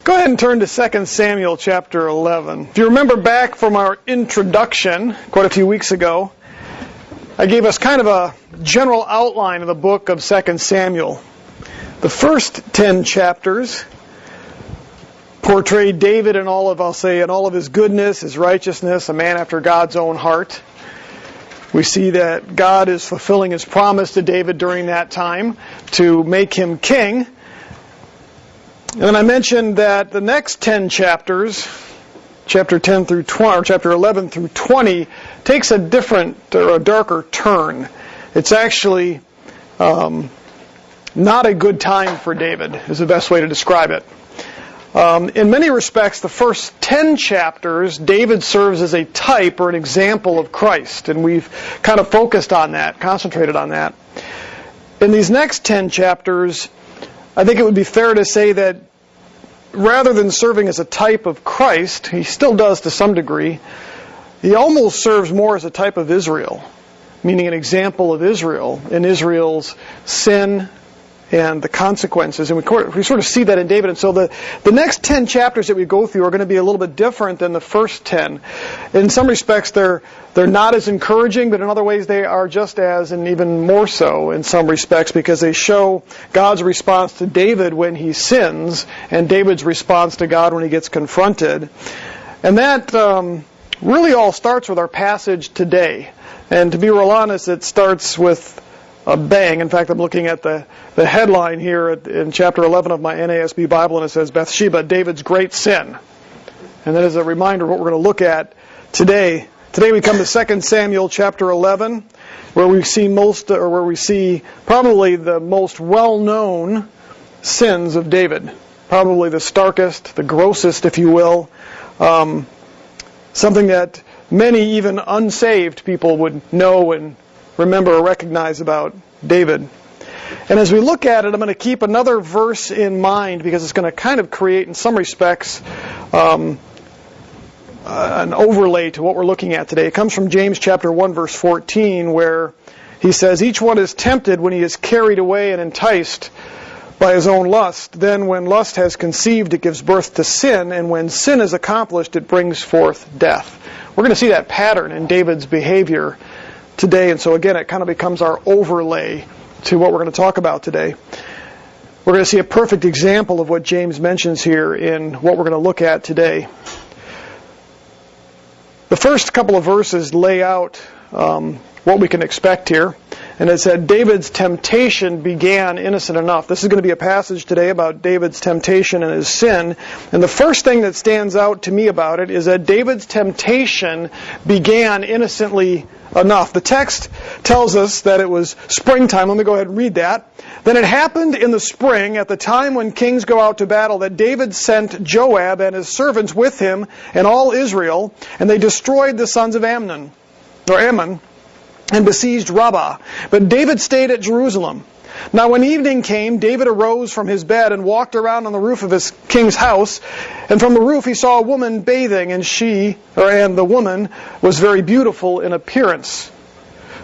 Go ahead and turn to 2 Samuel chapter 11. If you remember back from our introduction quite a few weeks ago, I gave us kind of a general outline of the book of 2 Samuel. The first 10 chapters portray David in all of his goodness, his righteousness, a man after God's own heart. We see that God is fulfilling His promise to David during that time to make him king. And then I mentioned that the next 10 chapters, chapter 10 through 20, or chapter 11 through 20, takes a different or a darker turn. It's actually not a good time for David, is the best way to describe it. In many respects, the first 10 chapters, David serves as a type or an example of Christ, and we've kind of focused on that, concentrated on that. In these next 10 chapters, I think it would be fair to say that rather than serving as a type of Christ, he still does to some degree, he almost serves more as a type of Israel, meaning an example of Israel and Israel's sin and the consequences. And we sort of see that in David. And so the next 10 chapters that we go through are going to be a little bit different than the first 10. In some respects, they're not as encouraging, but in other ways they are just as, and even more so in some respects, because they show God's response to David when he sins, and David's response to God when he gets confronted. And that really all starts with our passage today. And to be real honest, it starts with a bang. In fact, I'm looking at the headline here in chapter 11 of my NASB Bible, and it says, Bathsheba, David's great sin. And that is a reminder of what we're going to look at today. Today we come to 2 Samuel chapter 11, where we see probably the most well-known sins of David. Probably the starkest, the grossest, if you will. Something that many, even unsaved people, would know and remember or recognize about David. And as we look at it, I'm going to keep another verse in mind because it's going to kind of create, in some respects, an overlay to what we're looking at today. It comes from James chapter 1, verse 14, where he says, "Each one is tempted when he is carried away and enticed by his own lust. Then when lust has conceived, it gives birth to sin, and when sin is accomplished, it brings forth death." We're going to see that pattern in David's behavior today, and so again, it kind of becomes our overlay to what we're going to talk about today. We're going to see a perfect example of what James mentions here in what we're going to look at today. The first couple of verses lay out what we can expect here. And it said, David's temptation began innocent enough. This is going to be a passage today about David's temptation and his sin. And the first thing that stands out to me about it is that David's temptation began innocently enough. The text tells us that it was springtime. Let me go ahead and read that. "Then it happened in the spring, at the time when kings go out to battle, that David sent Joab and his servants with him and all Israel, and they destroyed the sons of Ammon, and besieged Rabbah. But David stayed at Jerusalem. Now when evening came, David arose from his bed and walked around on the roof of his king's house. And from the roof he saw a woman bathing, and the woman was very beautiful in appearance."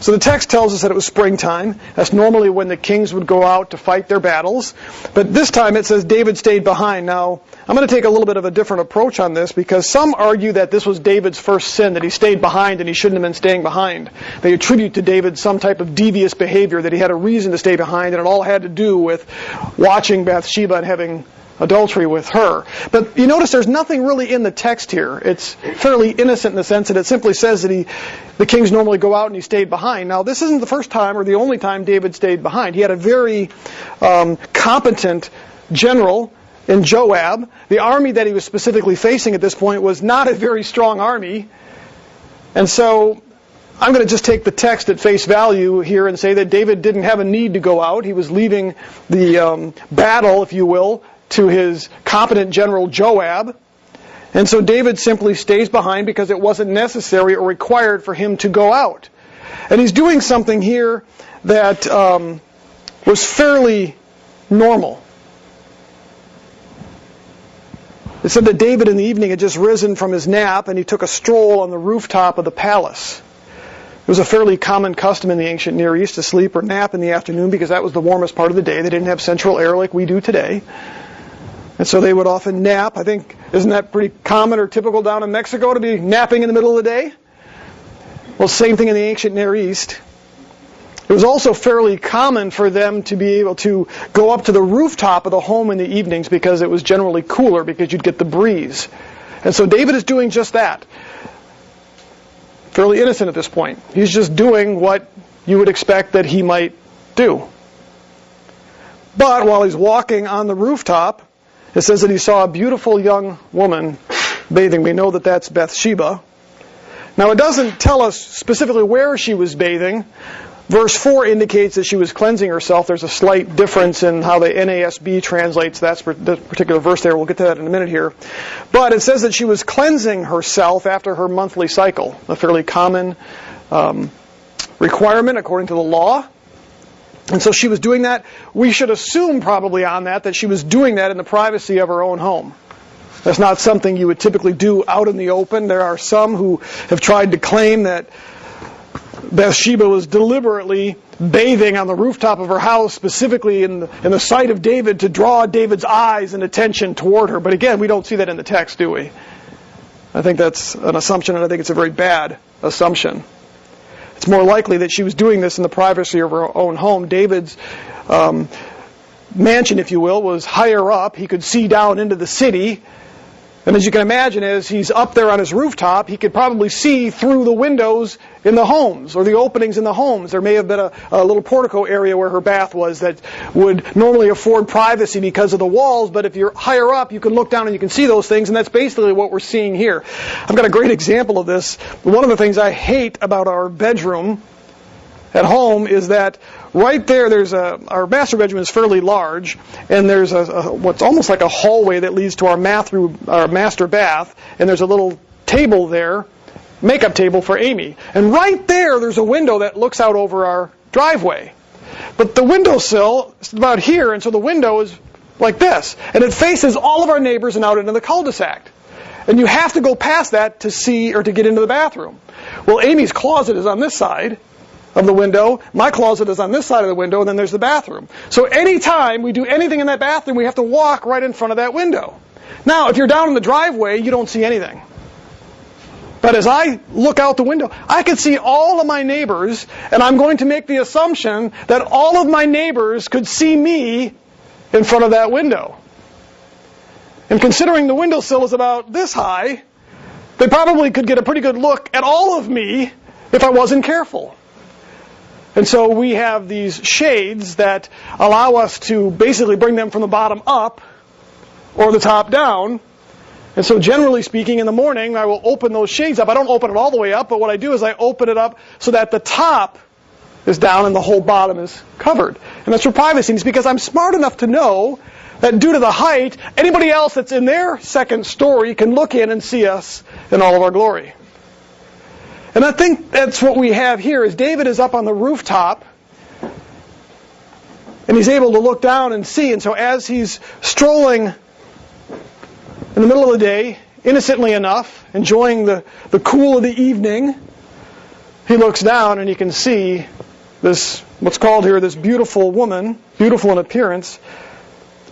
So the text tells us that it was springtime. That's normally when the kings would go out to fight their battles. But this time it says David stayed behind. Now, I'm going to take a little bit of a different approach on this because some argue that this was David's first sin, that he stayed behind and he shouldn't have been staying behind. They attribute to David some type of devious behavior, that he had a reason to stay behind, and it all had to do with watching Bathsheba and having adultery with her. But you notice there's nothing really in the text here. It's fairly innocent in the sense that it simply says that the kings normally go out and he stayed behind. Now, this isn't the first time or the only time David stayed behind. He had a very competent general in Joab. The army that he was specifically facing at this point was not a very strong army. And so I'm going to just take the text at face value here and say that David didn't have a need to go out. He was leaving the battle, if you will, to his competent general Joab. And so David simply stays behind because it wasn't necessary or required for him to go out. And he's doing something here that was fairly normal. It said that David in the evening had just risen from his nap and he took a stroll on the rooftop of the palace. It was a fairly common custom in the ancient Near East to sleep or nap in the afternoon because that was the warmest part of the day. They didn't have central air like we do today. And so they would often nap. I think, isn't that pretty common or typical down in Mexico to be napping in the middle of the day? Well, same thing in the ancient Near East. It was also fairly common for them to be able to go up to the rooftop of the home in the evenings because it was generally cooler because you'd get the breeze. And so David is doing just that. Fairly innocent at this point. He's just doing what you would expect that he might do. But while he's walking on the rooftop, it says that he saw a beautiful young woman bathing. We know that that's Bathsheba. Now it doesn't tell us specifically where she was bathing. Verse 4 indicates that she was cleansing herself. There's a slight difference in how the NASB translates that particular verse there. We'll get to that in a minute here. But it says that she was cleansing herself after her monthly cycle, a fairly common requirement according to the law. And so she was doing that. We should assume probably on that she was doing that in the privacy of her own home. That's not something you would typically do out in the open. There are some who have tried to claim that Bathsheba was deliberately bathing on the rooftop of her house, specifically in the sight of David, to draw David's eyes and attention toward her. But again, we don't see that in the text, do we? I think that's an assumption, and I think it's a very bad assumption. It's more likely that she was doing this in the privacy of her own home. David's mansion, if you will, was higher up. He could see down into the city. And as you can imagine, as he's up there on his rooftop, he could probably see through the windows in the homes, or the openings in the homes. There may have been a little portico area where her bath was that would normally afford privacy because of the walls, but if you're higher up, you can look down and you can see those things, and that's basically what we're seeing here. I've got a great example of this. One of the things I hate about our bedroom at home is that right there, our master bedroom is fairly large, and there's what's almost like a hallway that leads to our master bath, and there's a little table there, makeup table for Amy. And right there's a window that looks out over our driveway. But the windowsill is about here, and so the window is like this. And it faces all of our neighbors and out into the cul-de-sac. And you have to go past that to see or to get into the bathroom. Well, Amy's closet is on this side of the window. My closet is on this side of the window, and then there's the bathroom. So anytime we do anything in that bathroom, we have to walk right in front of that window. Now, if you're down in the driveway, you don't see anything. But as I look out the window, I can see all of my neighbors, and I'm going to make the assumption that all of my neighbors could see me in front of that window. And considering the windowsill is about this high, they probably could get a pretty good look at all of me if I wasn't careful. And so we have these shades that allow us to basically bring them from the bottom up or the top down. And so generally speaking, in the morning, I will open those shades up. I don't open it all the way up, but what I do is I open it up so that the top is down and the whole bottom is covered. And that's for privacy. And it's because I'm smart enough to know that due to the height, anybody else that's in their second story can look in and see us in all of our glory. And I think that's what we have here, is David is up on the rooftop, and he's able to look down and see. And so as he's strolling in the middle of the day, innocently enough, enjoying the cool of the evening, he looks down and he can see this, what's called here, this beautiful woman, beautiful in appearance,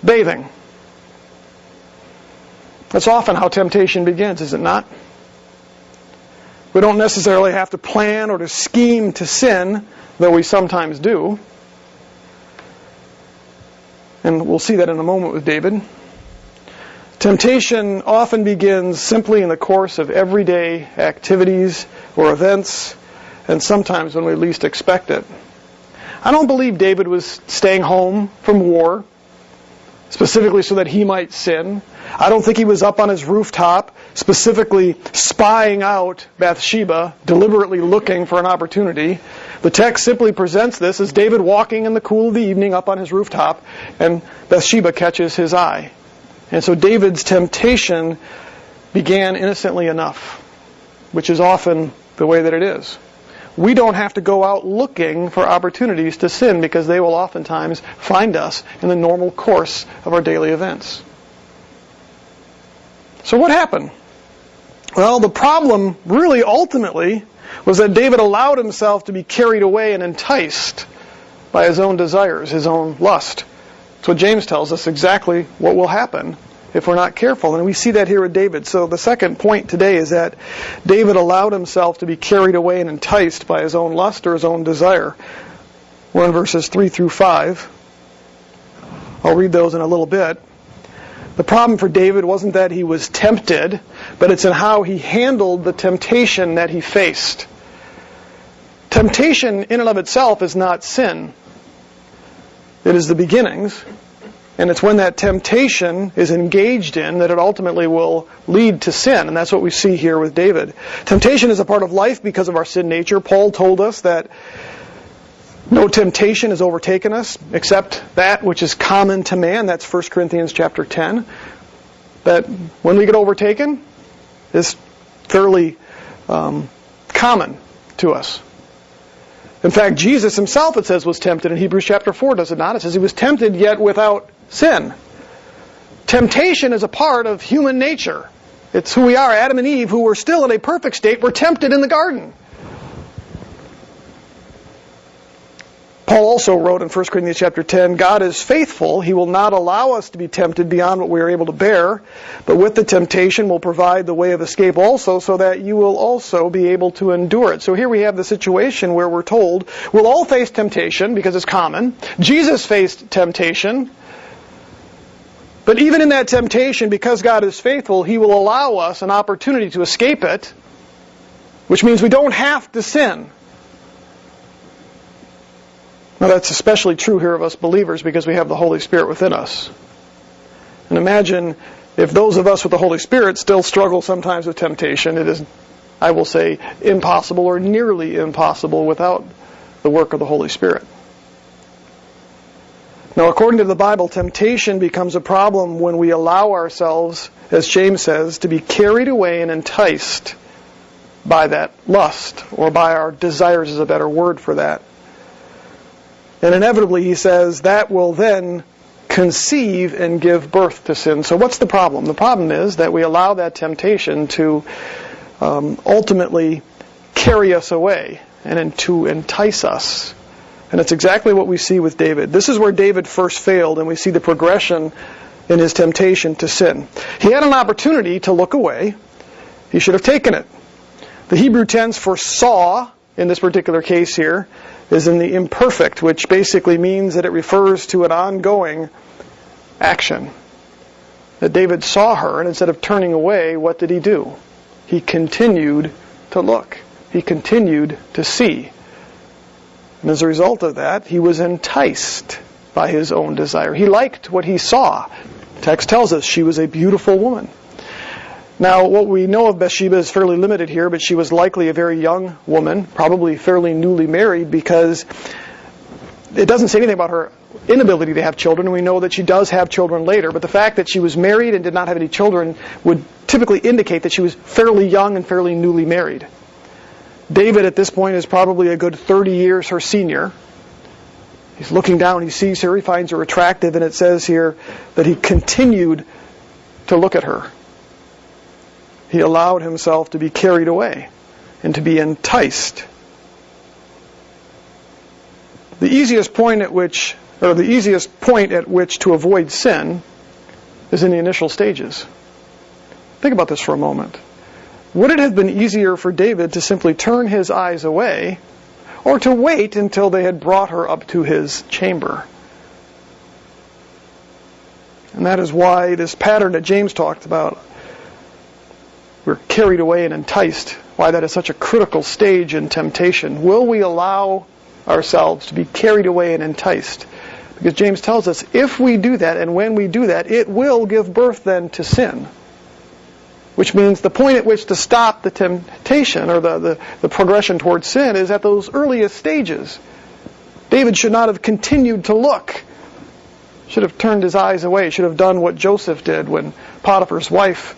bathing. That's often how temptation begins, is it not? We don't necessarily have to plan or to scheme to sin, though we sometimes do. And we'll see that in a moment with David. Temptation often begins simply in the course of everyday activities or events, and sometimes when we least expect it. I don't believe David was staying home from war, specifically so that he might sin. I don't think he was up on his rooftop, specifically spying out Bathsheba, deliberately looking for an opportunity. The text simply presents this as David walking in the cool of the evening up on his rooftop, and Bathsheba catches his eye. And so David's temptation began innocently enough, which is often the way that it is. We don't have to go out looking for opportunities to sin because they will oftentimes find us in the normal course of our daily events. So what happened? Well, the problem really ultimately was that David allowed himself to be carried away and enticed by his own desires, his own lust. That's what James tells us exactly what will happen if we're not careful. And we see that here with David. So the second point today is that David allowed himself to be carried away and enticed by his own lust or his own desire. We're in verses 3 through 5. I'll read those in a little bit. The problem for David wasn't that he was tempted, but it's in how he handled the temptation that he faced. Temptation in and of itself is not sin. It is the beginnings. And it's when that temptation is engaged in that it ultimately will lead to sin. And that's what we see here with David. Temptation is a part of life because of our sin nature. Paul told us that no temptation has overtaken us except that which is common to man. That's 1 Corinthians chapter 10. That when we get overtaken is fairly common to us. In fact, Jesus himself, it says, was tempted in Hebrews chapter 4, does it not? It says he was tempted yet without sin. Temptation is a part of human nature. It's who we are. Adam and Eve, who were still in a perfect state, were tempted in the garden. Paul also wrote in 1 Corinthians chapter 10, God is faithful. He will not allow us to be tempted beyond what we are able to bear, but with the temptation will provide the way of escape also, so that you will also be able to endure it. So here we have the situation where we're told we'll all face temptation because it's common. Jesus faced temptation. But even in that temptation, because God is faithful, He will allow us an opportunity to escape it, which means we don't have to sin. Now that's especially true here of us believers because we have the Holy Spirit within us. And imagine if those of us with the Holy Spirit still struggle sometimes with temptation. It is, I will say, impossible or nearly impossible without the work of the Holy Spirit. Now, according to the Bible, temptation becomes a problem when we allow ourselves, as James says, to be carried away and enticed by that lust, or by our desires is a better word for that. And inevitably, he says, that will then conceive and give birth to sin. So what's the problem? The problem is that we allow that temptation to ultimately carry us away and to entice us. And it's exactly what we see with David. This is where David first failed, and we see the progression in his temptation to sin. He had an opportunity to look away. He should have taken it. The Hebrew tense for saw, in this particular case here, is in the imperfect, which basically means that it refers to an ongoing action. That David saw her, and instead of turning away, what did he do? He continued to look. He continued to see. And as a result of that, he was enticed by his own desire. He liked what he saw. The text tells us she was a beautiful woman. Now, what we know of Bathsheba is fairly limited here, but she was likely a very young woman, probably fairly newly married, because it doesn't say anything about her inability to have children, and we know that she does have children later, but the fact that she was married and did not have any children would typically indicate that she was fairly young and fairly newly married. David at this point is probably a good 30 years her senior. He's looking down, he sees her, he finds her attractive, and it says here that he continued to look at her. He allowed himself to be carried away and to be enticed. The easiest point at which to avoid sin is in the initial stages. Think about this for a moment. Would it have been easier for David to simply turn his eyes away, or to wait until they had brought her up to his chamber? And that is why this pattern that James talked about, we're carried away and enticed, why that is such a critical stage in temptation. Will we allow ourselves to be carried away and enticed? Because James tells us, if we do that, and when we do that, it will give birth then to sin. Which means the point at which to stop the temptation, or the progression towards sin, is at those earliest stages. David should not have continued to look. Should have turned his eyes away. Should have done what Joseph did when Potiphar's wife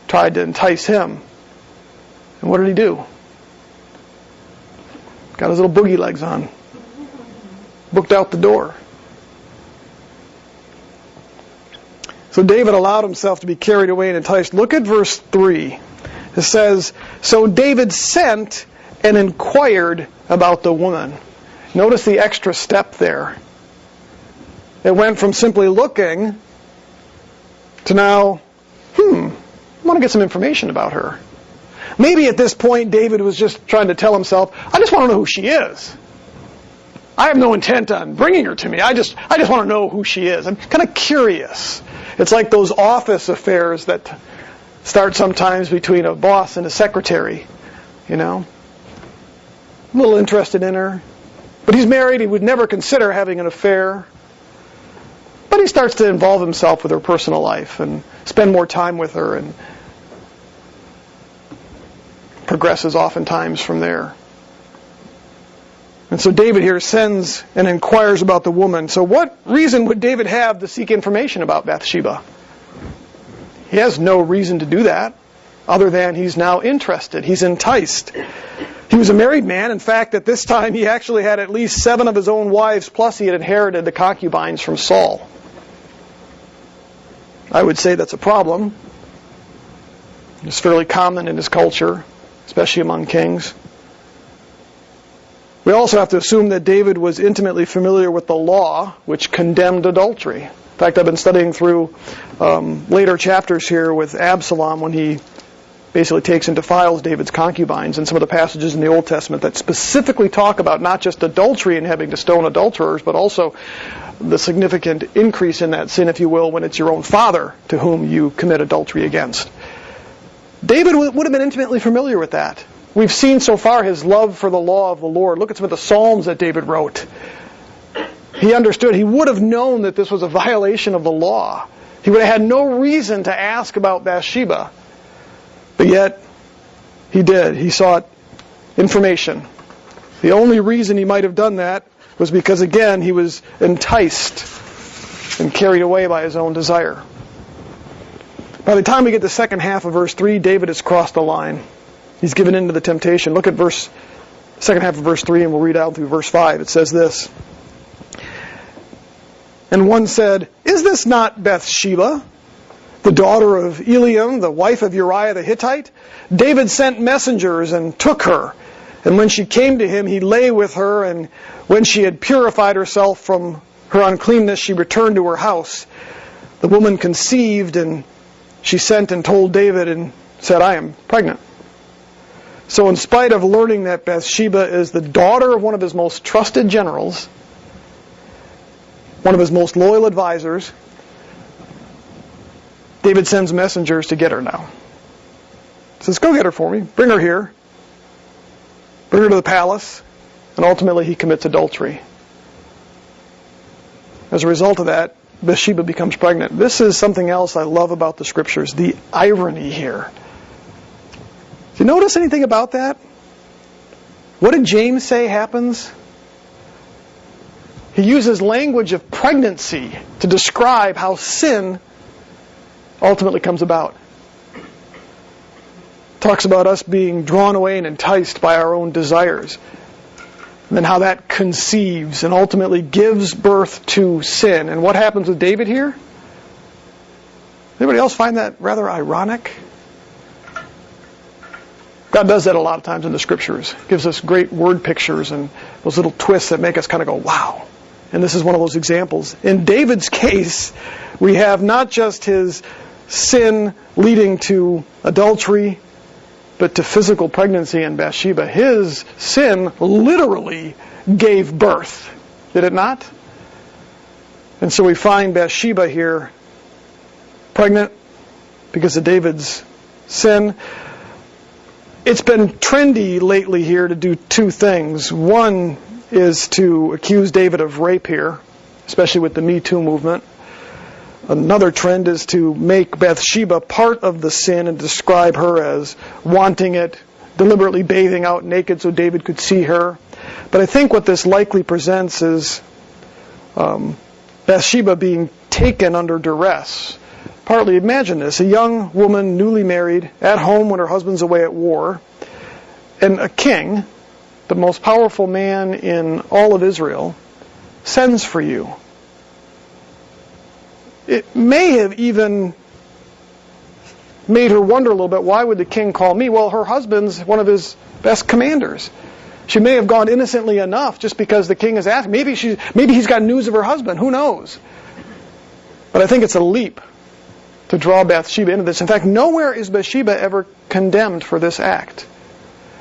tried to entice him. And what did he do? Got his little boogie legs on. Booked out the door. So David allowed himself to be carried away and enticed. Look at verse 3. It says, so David sent and inquired about the woman. Notice the extra step there. It went from simply looking to now, I want to get some information about her. Maybe at this point David was just trying to tell himself, I just want to know who she is. I have no intent on bringing her to me. I just want to know who she is. I'm kind of curious. It's like those office affairs that start sometimes between a boss and a secretary, A little interested in her. But he's married. He would never consider having an affair. But he starts to involve himself with her personal life and spend more time with her and progresses oftentimes from there. And so David here sends and inquires about the woman. So what reason would David have to seek information about Bathsheba? He has no reason to do that other than he's now interested. He's enticed. He was a married man. In fact, at this time, he actually had at least 7 of his own wives, plus he had inherited the concubines from Saul. I would say that's a problem. It's fairly common in his culture, especially among kings. We also have to assume that David was intimately familiar with the law, which condemned adultery. In fact, I've been studying through later chapters here with Absalom when he basically takes and defiles David's concubines, and some of the passages in the Old Testament that specifically talk about not just adultery and having to stone adulterers, but also the significant increase in that sin, if you will, when it's your own father to whom you commit adultery against. David would have been intimately familiar with that. We've seen so far his love for the law of the Lord. Look at some of the Psalms that David wrote. He understood. He would have known that this was a violation of the law. He would have had no reason to ask about Bathsheba. But yet, he did. He sought information. The only reason he might have done that was because, again, he was enticed and carried away by his own desire. By the time we get to the second half of verse 3, David has crossed the line. He's given in to the temptation. Look at second half of verse 3, and we'll read out through verse 5. It says this. And one said, Is this not Bathsheba, the daughter of Eliam, the wife of Uriah the Hittite? David sent messengers and took her. And when she came to him, he lay with her, and when she had purified herself from her uncleanness, she returned to her house. The woman conceived, and she sent and told David and said, I am pregnant. So in spite of learning that Bathsheba is the daughter of one of his most trusted generals, one of his most loyal advisors, David sends messengers to get her now. He says, go get her for me. Bring her here. Bring her to the palace. And ultimately he commits adultery. As a result of that, Bathsheba becomes pregnant. This is something else I love about the Scriptures, the irony here. Do you notice anything about that? What did James say happens? He uses language of pregnancy to describe how sin ultimately comes about. Talks about us being drawn away and enticed by our own desires. And then how that conceives and ultimately gives birth to sin. And what happens with David here? Anybody else find that rather ironic? God does that a lot of times in the Scriptures. Gives us great word pictures and those little twists that make us kind of go, wow. And this is one of those examples. In David's case, we have not just his sin leading to adultery, but to physical pregnancy in Bathsheba. His sin literally gave birth. Did it not? And so we find Bathsheba here pregnant because of David's sin. It's been trendy lately here to do 2 things. One is to accuse David of rape here, especially with the Me Too movement. Another trend is to make Bathsheba part of the sin and describe her as wanting it, deliberately bathing out naked so David could see her. But I think what this likely presents is Bathsheba being taken under duress. Partly, imagine this, a young woman, newly married, at home when her husband's away at war, and a king, the most powerful man in all of Israel, sends for you. It may have even made her wonder a little bit, why would the king call me? Well, her husband's one of his best commanders. She may have gone innocently enough just because the king is asking. Maybe he's got news of her husband. Who knows? But I think it's a leap to draw Bathsheba into this. In fact, nowhere is Bathsheba ever condemned for this act.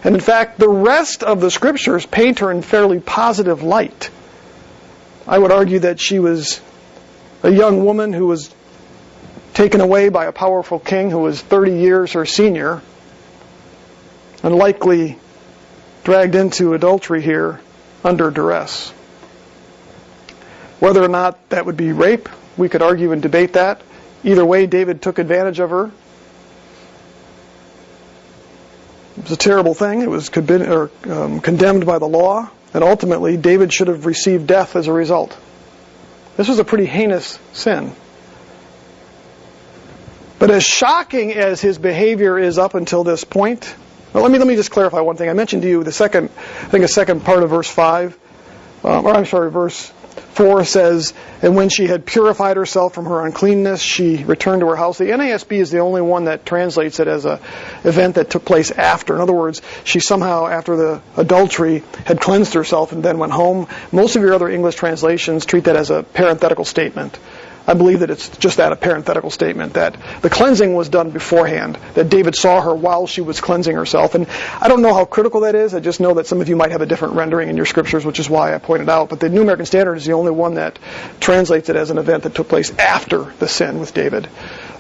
And in fact, the rest of the scriptures paint her in fairly positive light. I would argue that she was a young woman who was taken away by a powerful king who was 30 years her senior, and likely dragged into adultery here under duress. Whether or not that would be rape, we could argue and debate that. Either way, David took advantage of her. It was a terrible thing. It was condemned by the law, and ultimately David should have received death as a result. This was a pretty heinous sin. But as shocking as his behavior is up until this point, well, let me just clarify one thing. I mentioned to you the second part of verse 5, verse 4 says, and when she had purified herself from her uncleanness, she returned to her house. The NASB is the only one that translates it as an event that took place after. In other words, she somehow, after the adultery, had cleansed herself and then went home. Most of your other English translations treat that as a parenthetical statement. I believe that it's just that, a parenthetical statement, that the cleansing was done beforehand, that David saw her while she was cleansing herself. And I don't know how critical that is. I just know that some of you might have a different rendering in your scriptures, which is why I pointed out. But the New American Standard is the only one that translates it as an event that took place after the sin with David.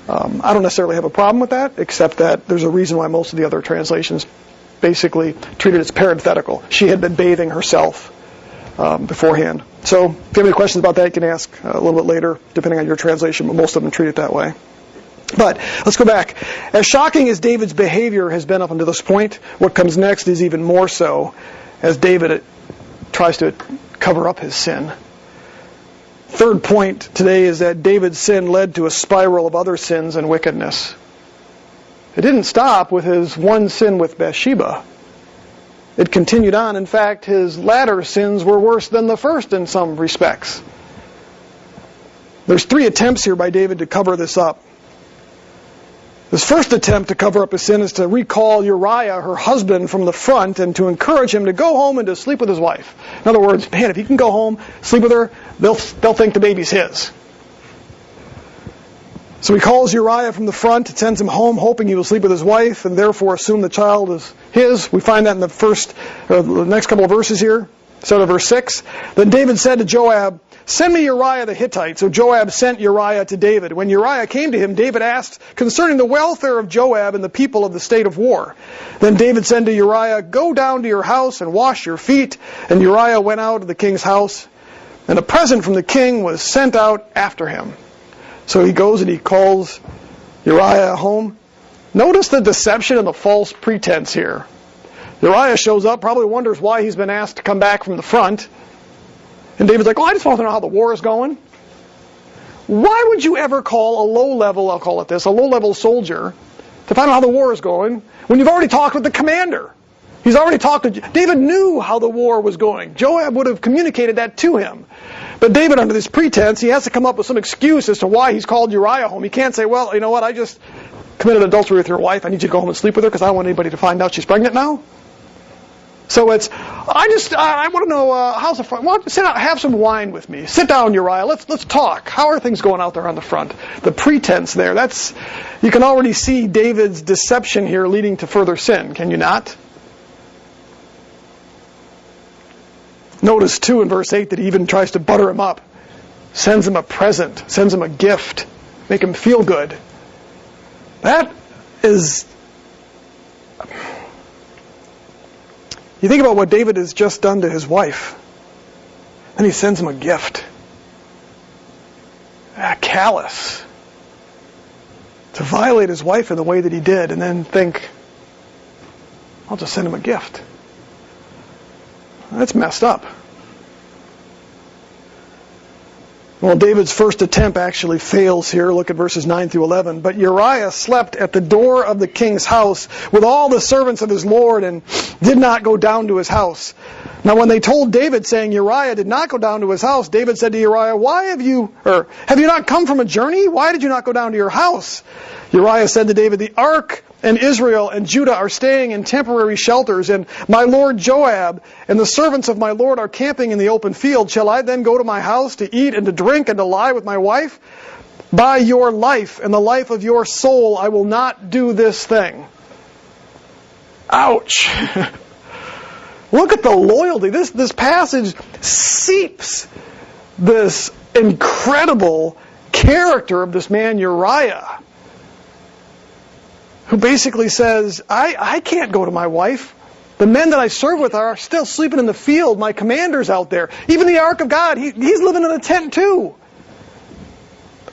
I don't necessarily have a problem with that, except that there's a reason why most of the other translations basically treat it as parenthetical. She had been bathing herself beforehand. So if you have any questions about that, you can ask a little bit later, depending on your translation, but most of them treat it that way. But let's go back. As shocking as David's behavior has been up until this point, what comes next is even more so, as David tries to cover up his sin. Third point today is that David's sin led to a spiral of other sins and wickedness. It didn't stop with his one sin with Bathsheba. It continued on. In fact, his latter sins were worse than the first in some respects. There's 3 attempts here by David to cover this up. His first attempt to cover up his sin is to recall Uriah, her husband, from the front and to encourage him to go home and to sleep with his wife. In other words, man, if he can go home, sleep with her, they'll think the baby's his. So he calls Uriah from the front, sends him home, hoping he will sleep with his wife, and therefore assume the child is his. We find that in the next couple of verses here. Start of verse 6. Then David said to Joab, "Send me Uriah the Hittite." So Joab sent Uriah to David. When Uriah came to him, David asked concerning the welfare of Joab and the people of the state of war. Then David said to Uriah, "Go down to your house and wash your feet." And Uriah went out of the king's house, and a present from the king was sent out after him. So he goes and he calls Uriah home. Notice the deception and the false pretense here. Uriah shows up, probably wonders why he's been asked to come back from the front. And David's like, I just want to know how the war is going. Why would you ever call a low-level, I'll call it this, a low-level soldier to find out how the war is going when you've already talked with the commander? He's already talked to... David knew how the war was going. Joab would have communicated that to him. But David, under this pretense, he has to come up with some excuse as to why he's called Uriah home. He can't say, well, you know what, I just committed adultery with your wife. I need you to go home and sleep with her because I don't want anybody to find out she's pregnant now. So it's, I want to know, how's the front? Why don't you sit down, have some wine with me. Sit down, Uriah. Let's talk. How are things going out there on the front? The pretense there, you can already see David's deception here leading to further sin, can you not? Notice, too, in verse 8 that he even tries to butter him up. Sends him a present. Sends him a gift. Make him feel good. That is... You think about what David has just done to his wife. Then he sends him a gift. Callous. To violate his wife in the way that he did and then think, I'll just send him a gift. That's messed up. Well, David's first attempt actually fails here. Look at verses 9 through 11. But Uriah slept at the door of the king's house with all the servants of his lord and did not go down to his house. Now when they told David, saying Uriah did not go down to his house, David said to Uriah, have you not come from a journey? Why did you not go down to your house? Uriah said to David, the ark and Israel and Judah are staying in temporary shelters, and my lord Joab and the servants of my lord are camping in the open field. Shall I then go to my house to eat and to drink and to lie with my wife? By your life and the life of your soul, I will not do this thing. Ouch. Look at the loyalty. This passage seeps this incredible character of this man Uriah, who basically says, I can't go to my wife. The men that I serve with are still sleeping in the field. My commander's out there. Even the Ark of God, he's living in a tent too.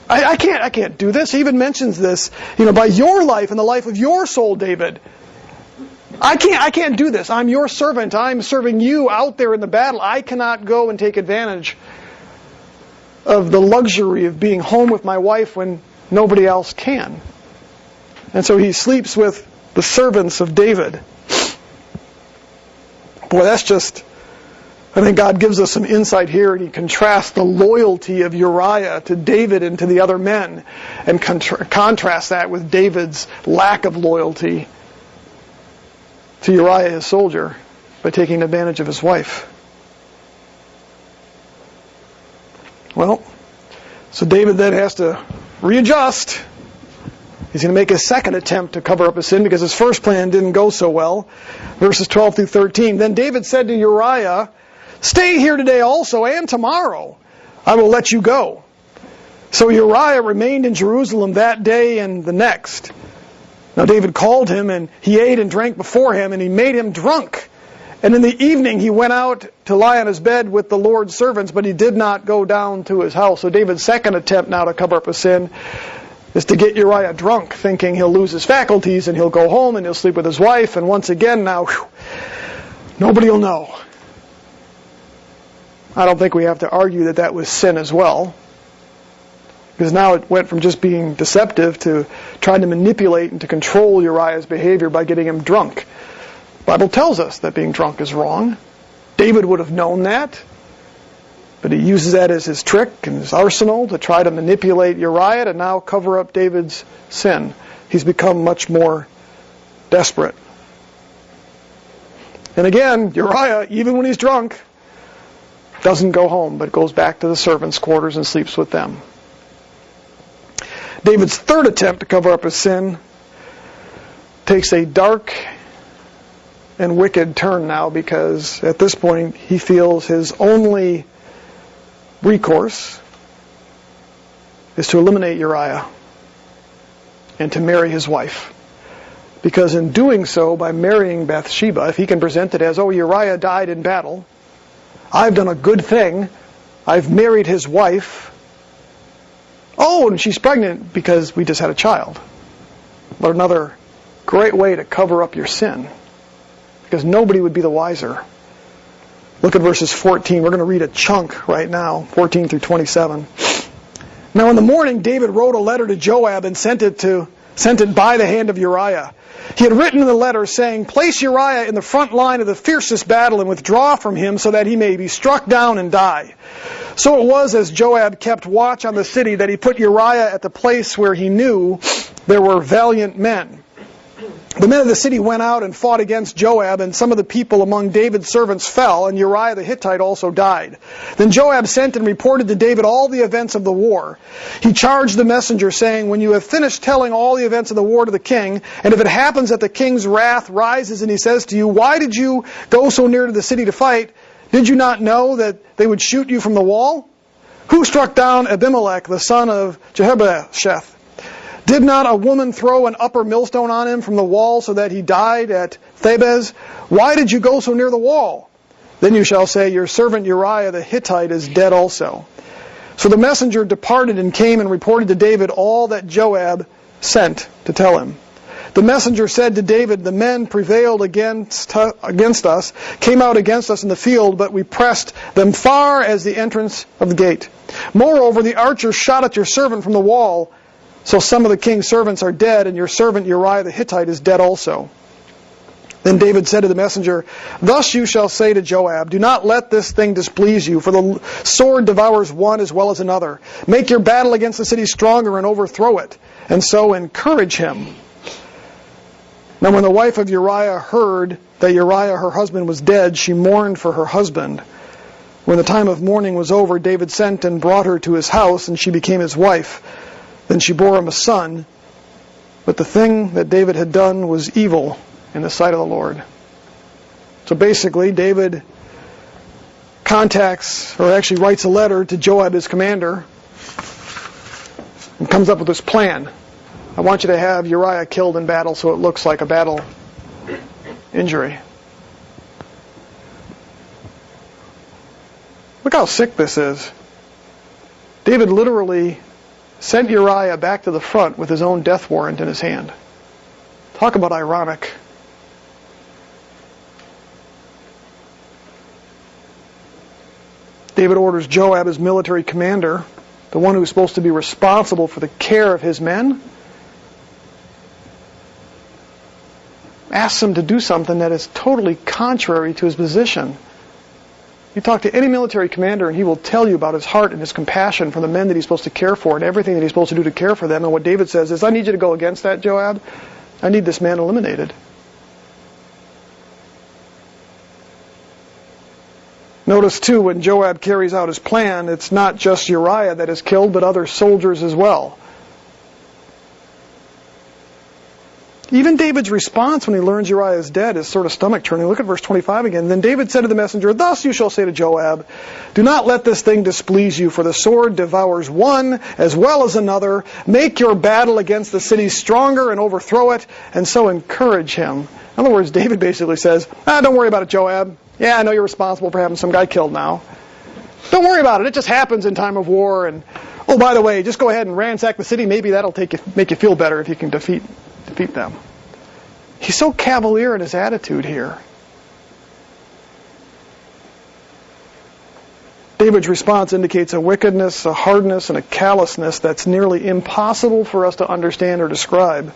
I can't do this. He even mentions this, by your life and the life of your soul, David. I can't do this. I'm your servant. I'm serving you out there in the battle. I cannot go and take advantage of the luxury of being home with my wife when nobody else can. And so he sleeps with the servants of David. Boy, that's just, I think God gives us some insight here, and he contrasts the loyalty of Uriah to David and to the other men, and contrasts that with David's lack of loyalty to Uriah, his soldier, by taking advantage of his wife. Well, so David then has to readjust. He's going to make a second attempt to cover up his sin because his first plan didn't go so well. Verses 12 through 13. Then David said to Uriah, "Stay here today also, and tomorrow I will let you go." So Uriah remained in Jerusalem that day and the next. Now David called him, and he ate and drank before him, and he made him drunk. And in the evening he went out to lie on his bed with the Lord's servants, but he did not go down to his house. So David's second attempt now to cover up his sin is to get Uriah drunk, thinking he'll lose his faculties and he'll go home and he'll sleep with his wife. And once again now, nobody will know. I don't think we have to argue that was sin as well. Because now it went from just being deceptive to trying to manipulate and to control Uriah's behavior by getting him drunk. The Bible tells us that being drunk is wrong. David would have known that. But he uses that as his trick and his arsenal to try to manipulate Uriah to now cover up David's sin. He's become much more desperate. And again, Uriah, even when he's drunk, doesn't go home, but goes back to the servants' quarters and sleeps with them. David's third attempt to cover up his sin takes a dark and wicked turn now, because at this point he feels his only recourse is to eliminate Uriah and to marry his wife. Because in doing so, by marrying Bathsheba, if he can present it as, Uriah died in battle, I've done a good thing, I've married his wife, and she's pregnant because we just had a child. But another great way to cover up your sin, because nobody would be the wiser. Look at verses 14. We're going to read a chunk right now, 14 through 27. Now in the morning, David wrote a letter to Joab and sent it by the hand of Uriah. He had written in the letter saying, "Place Uriah in the front line of the fiercest battle and withdraw from him so that he may be struck down and die." So it was, as Joab kept watch on the city, that he put Uriah at the place where he knew there were valiant men. The men of the city went out and fought against Joab, and some of the people among David's servants fell, and Uriah the Hittite also died. Then Joab sent and reported to David all the events of the war. He charged the messenger, saying, "When you have finished telling all the events of the war to the king, and if it happens that the king's wrath rises and he says to you, 'Why did you go so near to the city to fight? Did you not know that they would shoot you from the wall? Who struck down Abimelech, the son of Jehoshaphat? Did not a woman throw an upper millstone on him from the wall so that he died at Thebez? Why did you go so near the wall?' Then you shall say, 'Your servant Uriah the Hittite is dead also.'" So the messenger departed and came and reported to David all that Joab sent to tell him. The messenger said to David, "The men prevailed against us, came out against us in the field, but we pressed them far as the entrance of the gate. Moreover, the archers shot at your servant from the wall, so some of the king's servants are dead, and your servant Uriah the Hittite is dead also." Then David said to the messenger, "Thus you shall say to Joab, 'Do not let this thing displease you, for the sword devours one as well as another. Make your battle against the city stronger and overthrow it, and so encourage him.'" Now when the wife of Uriah heard that Uriah her husband was dead, she mourned for her husband. When the time of mourning was over, David sent and brought her to his house, and she became his wife. Then she bore him a son, but the thing that David had done was evil in the sight of the Lord. So basically, David contacts, or actually writes a letter to Joab, his commander, and comes up with this plan. I want you to have Uriah killed in battle so it looks like a battle injury. Look how sick this is. David literally sent Uriah back to the front with his own death warrant in his hand. Talk about ironic. David orders Joab, his military commander, the one who's supposed to be responsible for the care of his men, asks him to do something that is totally contrary to his position. You talk to any military commander and he will tell you about his heart and his compassion for the men that he's supposed to care for and everything that he's supposed to do to care for them. And what David says is, I need you to go against that, Joab. I need this man eliminated. Notice too, when Joab carries out his plan, it's not just Uriah that is killed, but other soldiers as well. Even David's response when he learns Uriah is dead is sort of stomach-turning. Look at verse 25 again. Then David said to the messenger, Thus you shall say to Joab, Do not let this thing displease you, for the sword devours one as well as another. Make your battle against the city stronger and overthrow it, and so encourage him. In other words, David basically says, Don't worry about it, Joab. Yeah, I know you're responsible for having some guy killed now. Don't worry about it. It just happens in time of war. And oh, by the way, just go ahead and ransack the city. Maybe that'll make you feel better if you can defeat them. He's so cavalier in his attitude here. David's response indicates a wickedness, a hardness, and a callousness that's nearly impossible for us to understand or describe,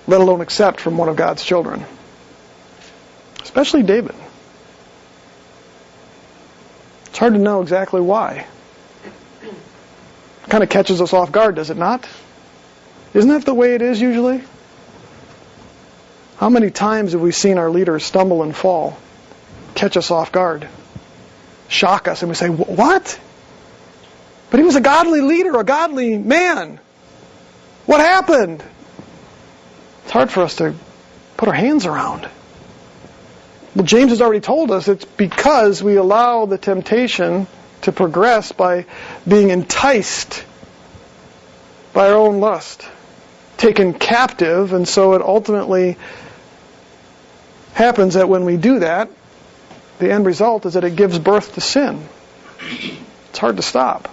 let alone accept from one of God's children. Especially David. It's hard to know exactly why. It kind of catches us off guard, does it not? Isn't that the way it is usually? How many times have we seen our leaders stumble and fall, catch us off guard, shock us, and we say, What? But he was a godly leader, a godly man. What happened? It's hard for us to put our hands around. Well, James has already told us it's because we allow the temptation to progress by being enticed by our own lust, taken captive, and so it ultimately happens that when we do that, the end result is that it gives birth to sin. It's hard to stop.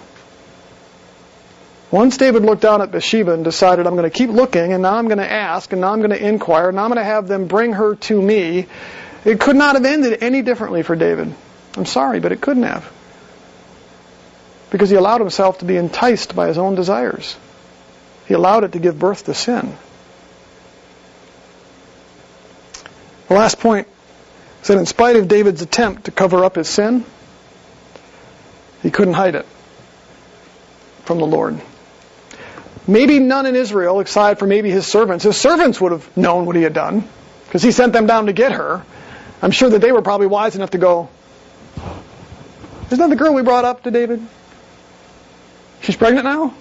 Once David looked down at Bathsheba and decided, I'm going to keep looking, and now I'm going to ask, and now I'm going to inquire, and now I'm going to have them bring her to me, it could not have ended any differently for David. I'm sorry, but it couldn't have. Because he allowed himself to be enticed by his own desires. He allowed it to give birth to sin. The last point is that in spite of David's attempt to cover up his sin, he couldn't hide it from the Lord. Maybe none in Israel, aside from maybe his servants would have known what he had done, because he sent them down to get her. I'm sure that they were probably wise enough to go, Isn't that the girl we brought up to David? She's pregnant now?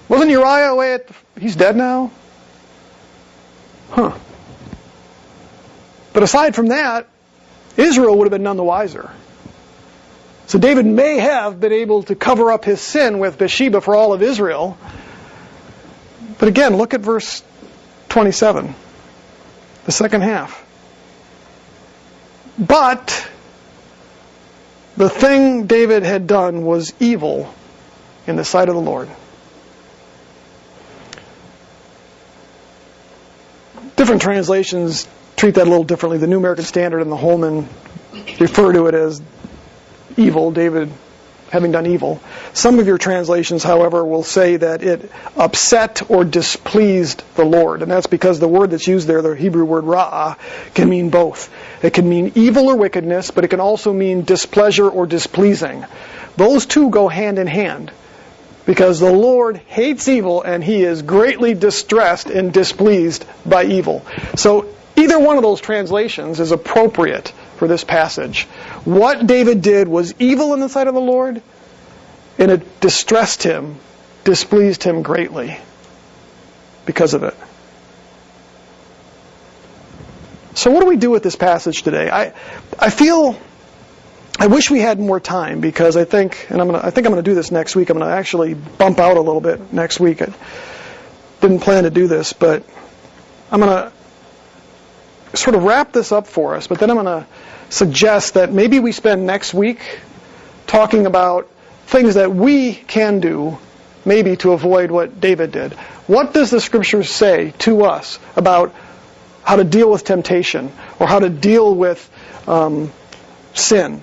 Wasn't Uriah away he's dead now? Huh. But aside from that, Israel would have been none the wiser. So David may have been able to cover up his sin with Bathsheba for all of Israel. But again, look at verse 27, the second half. But the thing David had done was evil in the sight of the Lord. Different translations treat that a little differently. The New American Standard and the Holman refer to it as evil, David having done evil. Some of your translations, however, will say that it upset or displeased the Lord. And that's because the word that's used there, the Hebrew word ra'ah, can mean both. It can mean evil or wickedness, but it can also mean displeasure or displeasing. Those two go hand in hand. Because the Lord hates evil and He is greatly distressed and displeased by evil. So either one of those translations is appropriate for this passage. What David did was evil in the sight of the Lord, and it distressed him displeased him greatly because of it. So what do we do with this passage today? I wish we had more time, because I think I'm going to do this next week. I'm going to actually bump out a little bit next week. I didn't plan to do this, but I'm going to sort of wrap this up for us. But then I'm going to suggest that maybe we spend next week talking about things that we can do, maybe to avoid what David did. What does the Scriptures say to us about how to deal with temptation, or how to deal with sin?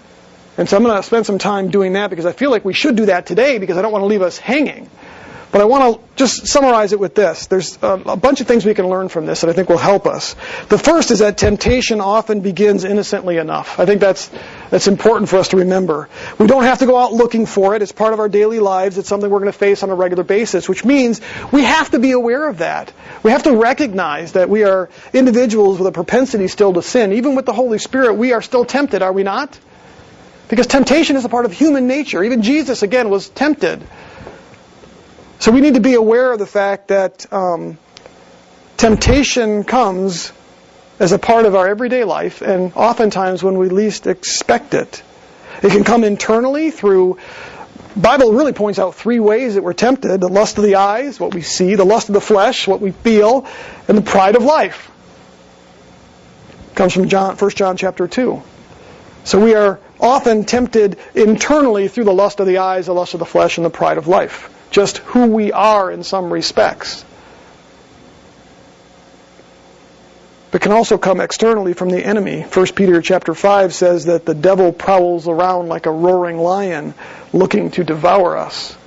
And so I'm going to spend some time doing that, because I feel like we should do that today, because I don't want to leave us hanging. But I want to just summarize it with this. There's a bunch of things we can learn from this that I think will help us. The first is that temptation often begins innocently enough. I think that's important for us to remember. We don't have to go out looking for it. It's part of our daily lives. It's something we're going to face on a regular basis, which means we have to be aware of that. We have to recognize that we are individuals with a propensity still to sin. Even with the Holy Spirit, we are still tempted, are we not? Because temptation is a part of human nature. Even Jesus, again, was tempted. So we need to be aware of the fact that temptation comes as a part of our everyday life, and oftentimes when we least expect it. It can come internally through, the Bible really points out 3 ways that we're tempted: the lust of the eyes, what we see; the lust of the flesh, what we feel; and the pride of life. It comes from 1 John chapter 2. So we are often tempted internally through the lust of the eyes, the lust of the flesh, and the pride of life. Just who we are in some respects. But can also come externally from the enemy. 1 Peter chapter 5 says that the devil prowls around like a roaring lion, looking to devour us.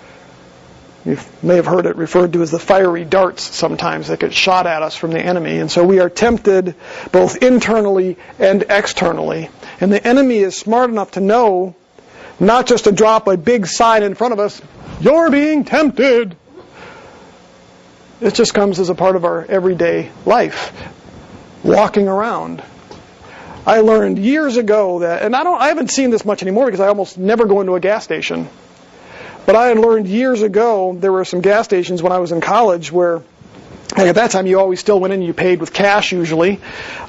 You may have heard it referred to as the fiery darts sometimes that get shot at us from the enemy. And so we are tempted both internally and externally. And the enemy is smart enough to know not just to drop a big sign in front of us, "You're being tempted." It just comes as a part of our everyday life, walking around. I learned years ago that, and I haven't seen this much anymore because I almost never go into a gas station. But I had learned years ago, there were some gas stations when I was in college where, and at that time you always still went in and you paid with cash usually.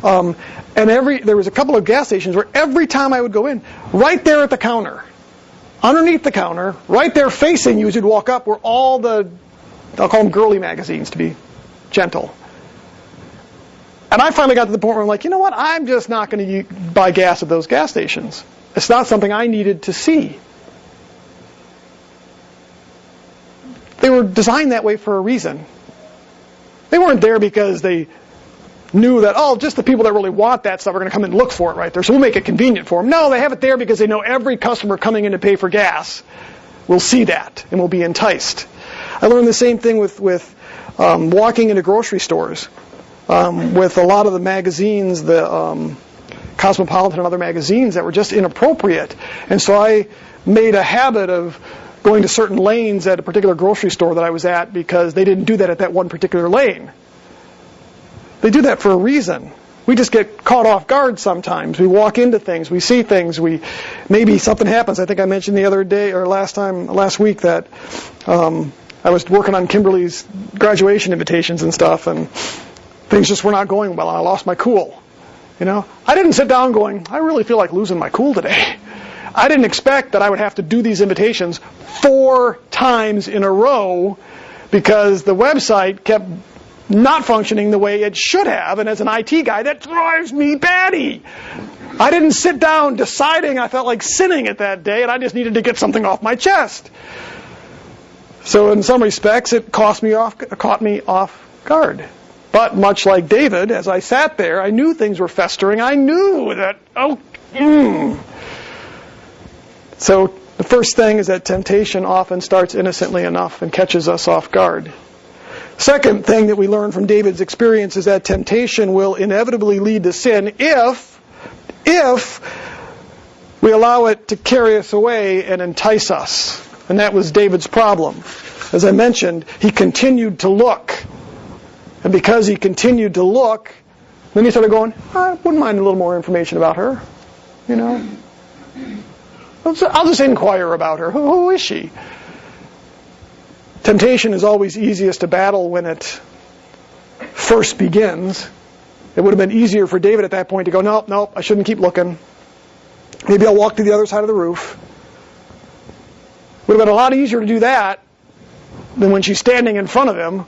And there was a couple of gas stations where every time I would go in, right there at the counter, underneath the counter, right there facing you as you'd walk up, were all the, I'll call them girly magazines to be gentle. And I finally got to the point where I'm like, you know what, I'm just not going to buy gas at those gas stations. It's not something I needed to see. They were designed that way for a reason. They weren't there because they knew that, just the people that really want that stuff are going to come and look for it right there, so we'll make it convenient for them. No, they have it there because they know every customer coming in to pay for gas will see that and will be enticed. I learned the same thing with walking into grocery stores. With a lot of the magazines, the Cosmopolitan and other magazines that were just inappropriate. And so I made a habit of going to certain lanes at a particular grocery store that I was at because they didn't do that at that one particular lane. They do that for a reason. We just get caught off guard sometimes. We walk into things, we see things, maybe something happens. I think I mentioned the other day or last week that I was working on Kimberly's graduation invitations and stuff, and things just were not going well. I lost my cool. I didn't sit down going, I really feel like losing my cool today. I didn't expect that I would have to do these invitations 4 times in a row because the website kept not functioning the way it should have, and as an IT guy, that drives me batty. I didn't sit down deciding I felt like sinning at that day, and I just needed to get something off my chest. So in some respects, it caught me off guard. But much like David, as I sat there, I knew things were festering. I knew that, So the first thing is that temptation often starts innocently enough and catches us off guard. Second thing that we learn from David's experience is that temptation will inevitably lead to sin if we allow it to carry us away and entice us. And that was David's problem. As I mentioned, he continued to look. And because he continued to look, then he started going, I wouldn't mind a little more information about her. I'll just inquire about her. Who is she? Temptation is always easiest to battle when it first begins. It would have been easier for David at that point to go, nope, I shouldn't keep looking. Maybe I'll walk to the other side of the roof. It would have been a lot easier to do that than when she's standing in front of him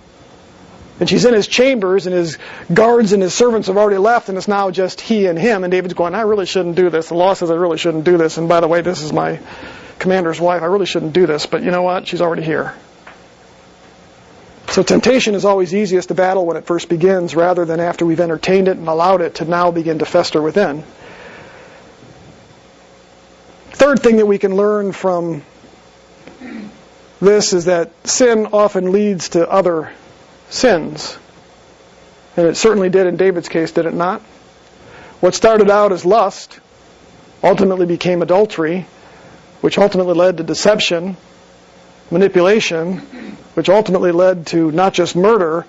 and she's in his chambers and his guards and his servants have already left and it's now just he and him, and David's going, I really shouldn't do this. The law says I really shouldn't do this, and by the way, this is my commander's wife. I really shouldn't do this, but you know what? She's already here. So temptation is always easiest to battle when it first begins rather than after we've entertained it and allowed it to now begin to fester within. Third thing that we can learn from this is that sin often leads to other sins. And it certainly did in David's case, did it not? What started out as lust ultimately became adultery, which ultimately led to deception, manipulation, which ultimately led to not just murder,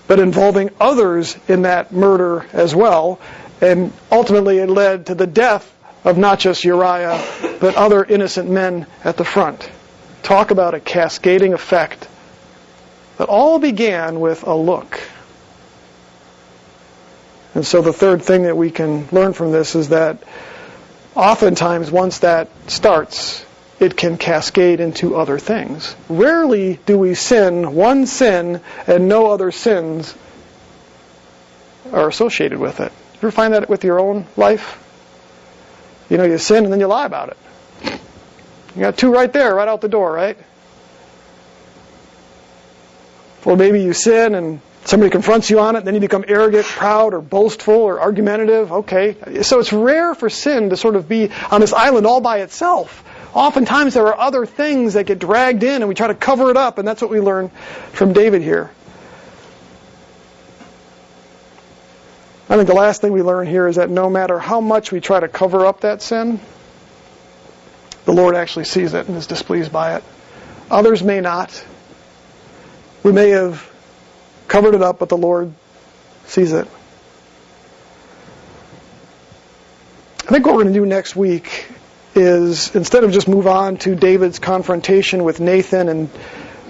but involving others in that murder as well. And ultimately it led to the death of not just Uriah, but other innocent men at the front. Talk about a cascading effect that all began with a look. And so the third thing that we can learn from this is that oftentimes once that starts, it can cascade into other things. Rarely do we sin one sin and no other sins are associated with it. You ever find that with your own life? You know, you sin and then you lie about it. You got two right there, right out the door, right? Or maybe you sin and somebody confronts you on it, then you become arrogant, proud, or boastful, or argumentative. Okay. So it's rare for sin to sort of be on this island all by itself. Oftentimes there are other things that get dragged in and we try to cover it up, and that's what we learn from David here. I think the last thing we learn here is that no matter how much we try to cover up that sin, the Lord actually sees it and is displeased by it. Others may not. We may have covered it up, but the Lord sees it. I think what we're going to do next week is, instead of just move on to David's confrontation with Nathan, and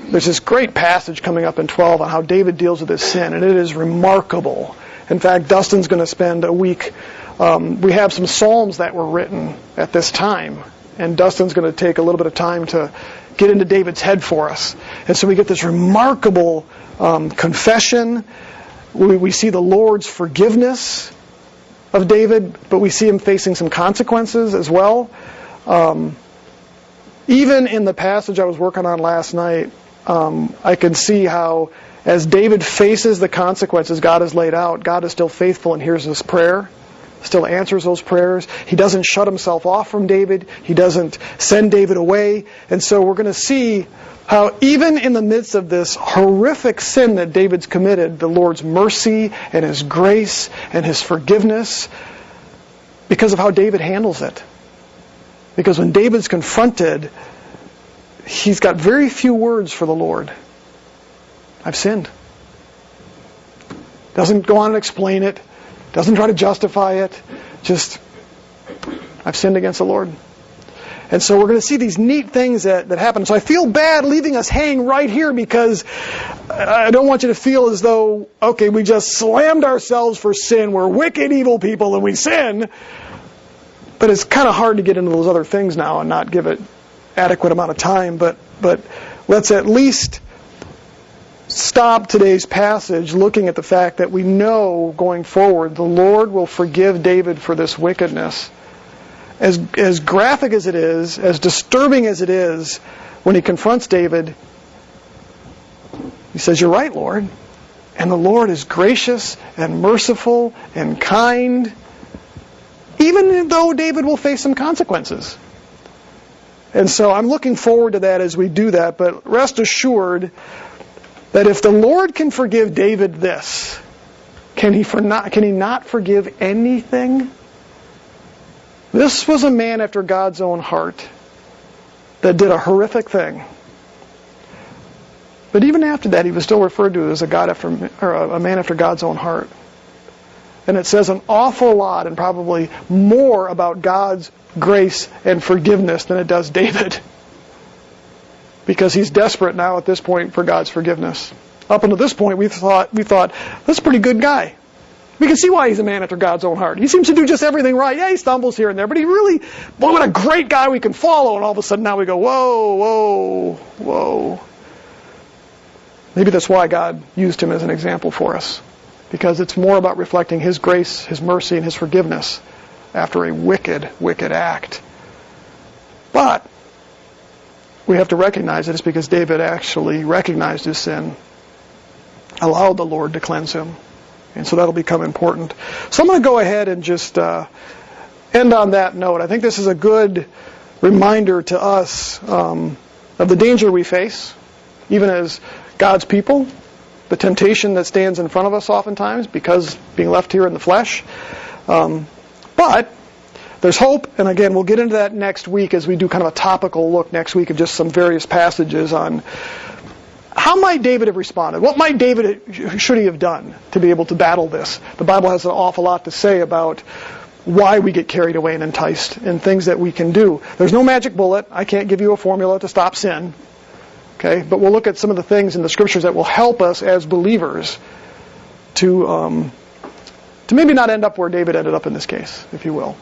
there's this great passage coming up in 12 on how David deals with his sin, and it is remarkable. In fact, Dustin's going to spend a week. We have some Psalms that were written at this time, and Dustin's going to take a little bit of time to get into David's head for us. And so we get this remarkable confession. We see the Lord's forgiveness of David, but we see him facing some consequences as well. Even in the passage I was working on last night, I can see how as David faces the consequences God has laid out, God is still faithful and hears his prayer, still answers those prayers. He doesn't shut himself off from David. He doesn't send David away. And so we're going to see how even in the midst of this horrific sin that David's committed, the Lord's mercy and his grace and his forgiveness, because of how David handles it. Because when David's confronted, he's got very few words for the Lord. I've sinned. Doesn't go on and explain it. Doesn't try to justify it. Just, I've sinned against the Lord. And so we're going to see these neat things that happen. So I feel bad leaving us hanging right here because I don't want you to feel as though, okay, we just slammed ourselves for sin. We're wicked, evil people and we sin. But it's kind of hard to get into those other things now and not give it adequate amount of time. But let's at least stop today's passage looking at the fact that we know going forward the Lord will forgive David for this wickedness. As graphic as it is, as disturbing as it is, when he confronts David, he says, "You're right, Lord." And the Lord is gracious and merciful and kind, even though David will face some consequences. And so I'm looking forward to that as we do that, but rest assured that if the Lord can forgive David this, can he not forgive anything? This was a man after God's own heart that did a horrific thing. But even after that, he was still referred to as a man after God's own heart. And it says an awful lot and probably more about God's grace and forgiveness than it does David. because he's desperate now at this point for God's forgiveness. Up until this point, we thought, that's a pretty good guy. We can see why he's a man after God's own heart. He seems to do just everything right. Yeah, he stumbles here and there, but he really, boy, what a great guy we can follow. And all of a sudden now we go, whoa, whoa, whoa. Maybe that's why God used him as an example for us. Because it's more about reflecting his grace, his mercy, and his forgiveness after a wicked, wicked act. But we have to recognize that it's because David actually recognized his sin, allowed the Lord to cleanse him. And so that'll become important. So I'm going to go ahead and just end on that note. I think this is a good reminder to us of the danger we face, even as God's people, the temptation that stands in front of us oftentimes because being left here in the flesh. But there's hope, and again, we'll get into that next week as we do kind of a topical look next week of just some various passages on how might David have responded? What might David, should he have done to be able to battle this? The Bible has an awful lot to say about why we get carried away and enticed and things that we can do. There's no magic bullet. I can't give you a formula to stop sin. Okay, but we'll look at some of the things in the Scriptures that will help us as believers to maybe not end up where David ended up in this case, if you will.